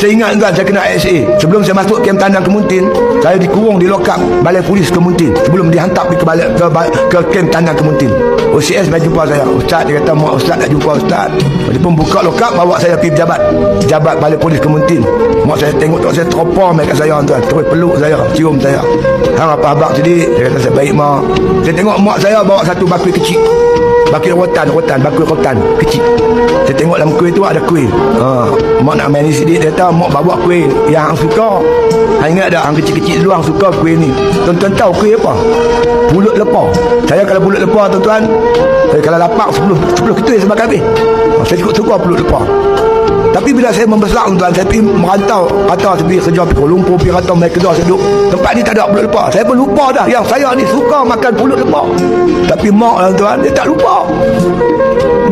Saya ingat tuan, saya kena SA. Sebelum saya masuk kem Tandan Kemuntin, saya dikurung di lokap Balai Polis Kemuntin sebelum dihantar pergi ke kem Tandan Kemuntin. OCS mai jumpa saya. Ustaz, dia kata, "Mak Ustaz nak jumpa Ustaz." Dia pun buka lokap, bawa saya pergi pejabat Balai Polis Kemuntin. Mak saya tengok saya teropor mai kat saya tuan, terus peluk saya, cium saya. "Hang apa abang sedih?" Dia kata, "Saya baik mak." Saya tengok mak saya bawa satu bakul kecil. Bakul bakul rotan kecil. Saya tengok dalam kuih tu ada kuih. Mak nak main ni sedih, dia kata, "Mak bawa kuih yang hang suka." Hang ingat tak, hang kecil-kecil dulu hang suka kuih ni. Tuan-tuan tahu kuih apa? Pulut lepah. Saya kalau pulut lepah tuan-tuan, saya kalau lapak 10 ketui saya makan habis. Saya cukup suka pulut lepah. Tapi bila saya membesar tuan, saya pergi merantau, kata saya pergi kerja pergi Kuala Lumpur, pergi rantau mai Kedah, saya duduk tempat ni tak ada pulut lepah. Saya pun lupa dah yang saya ni suka makan pulut lepah. Tapi mak tuan, dia tak lupa.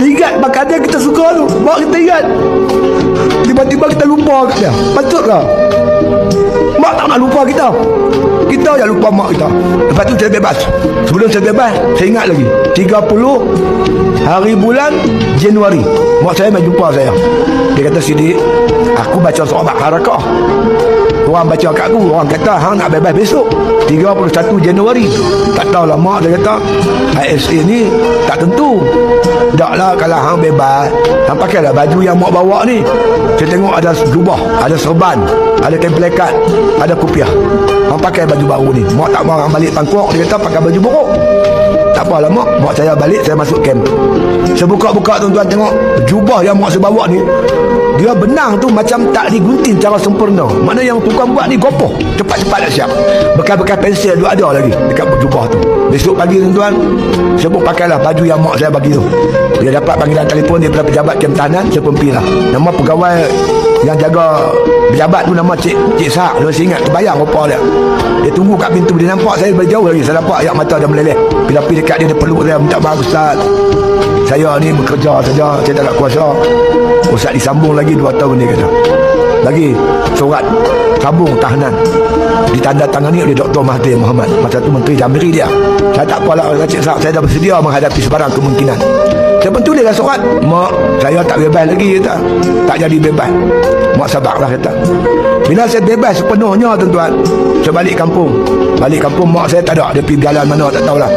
Dia ingat makanan kita suka tu. Mak kita ingat. Tiba-tiba kita lupa kat dia. Patutkah? Mak tak nak lupa kita. Kita yang lupa mak kita. Lepas tu saya bebas. Sebelum saya bebas, saya ingat lagi 30 hari bulan Januari, mak saya mai jumpa saya. Dia kata, "Sidik, aku baca surat harakah. Orang baca kat aku, orang kata hang nak bebas besok 31 Januari. Tak tahulah mak," dia kata, "ISA ni tak tentu. Taklah kalau hang bebas, hang pakailah baju yang mak bawa ni." Saya tengok ada jubah, ada serban, ada templekat, ada kopiah. Hang pakai baju baru ni. Mak tak mau hang balik Pangkuak, dia kata pakai baju buruk. Tak apalah mak saya balik, saya masuk kem. Saya buka-buka tuan-tuan, tengok jubah yang mak saya bawa ni, dia benang tu macam tak digunting cara sempurna. Mana yang tukang buat ni gopoh, cepat-cepat nak siap. Bekas-bekas pensel tu ada lagi dekat jubah tu. Besok pagi tuan-tuan, saya pun pakailah baju yang mak saya bagi tu. Dia dapat panggilan telefon daripada pejabat kem Tahanan, saya pun pergi lah. Nama pegawai yang jaga pejabat tu nama Cik Sahak. Saya ingat, terbayang rupa dia. Dia tunggu kat pintu, dia nampak saya berjauh lagi. Saya nampak air mata dia meleleh. Bila pergi dekat dia peluk saya, "Minta maaf Ustaz, saya ni bekerja saja, saya tak nak kuasa." Ustaz disambung lagi 2 tahun, dia kata. Lagi surat sambung tahanan ditandatangani oleh Dr. Mahathir Mohamad, masa tu Menteri Jamiri dia. Saya tak apalah, Cik Sahak, saya dah bersedia menghadapi sebarang kemungkinan. Saya pun tulislah surat, "Mak, saya tak bebas lagi," kata. "Tak jadi bebas." Mak sabarlah, kata. Bila saya bebas sepenuhnya tuan-tuan, saya balik kampung. Mak saya tak ada, dia pergi jalan mana tak tahulah.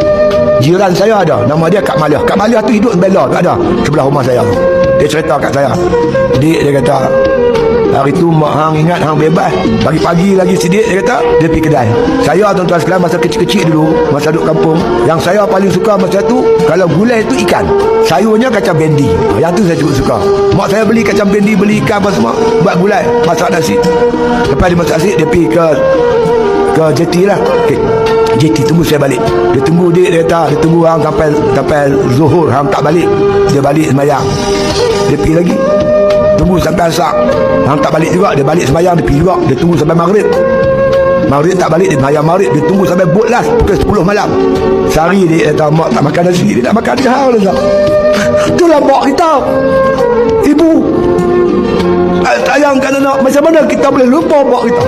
Jiran saya ada, nama dia Kak Maliah. Kak Maliah tu hidup bela, tak ada sebelah rumah saya. Dia cerita kat saya, "Dik," dia kata, "hari tu mak hang ingat hang bebas. Pagi-pagi lagi sidik," dia kata, dia pergi kedai. Saya tuan-tuan sekalian, masa kecil-kecil dulu, masa duduk kampung, yang saya paling suka masa tu, kalau gulai tu ikan, sayurnya kacang bendi. Yang tu saya cukup suka. Mak saya beli kacang bendi, beli ikan apa semua, buat gulai, masak nasi. Lepas dia masak nasi, dia pergi ke JT lah. JT tunggu saya balik. Dia tunggu, dia kata, dia tunggu hang sampai zuhur, hang tak balik. Dia balik sembahyang. Dia pergi lagi. Tunggu sampai asar, hang tak balik juga. Dia balik sembahyang, dia pergi juga. Dia tunggu sampai maghrib. Maghrib tak balik, dia sembahyang maghrib. Dia tunggu sampai but last pukul 10 malam. Sehari dia kata, "Mak tak makan nasi, dia nak makan dia." Itulah mak kita. Ibu sayangkan anak. Macam mana kita boleh lupa mak kita?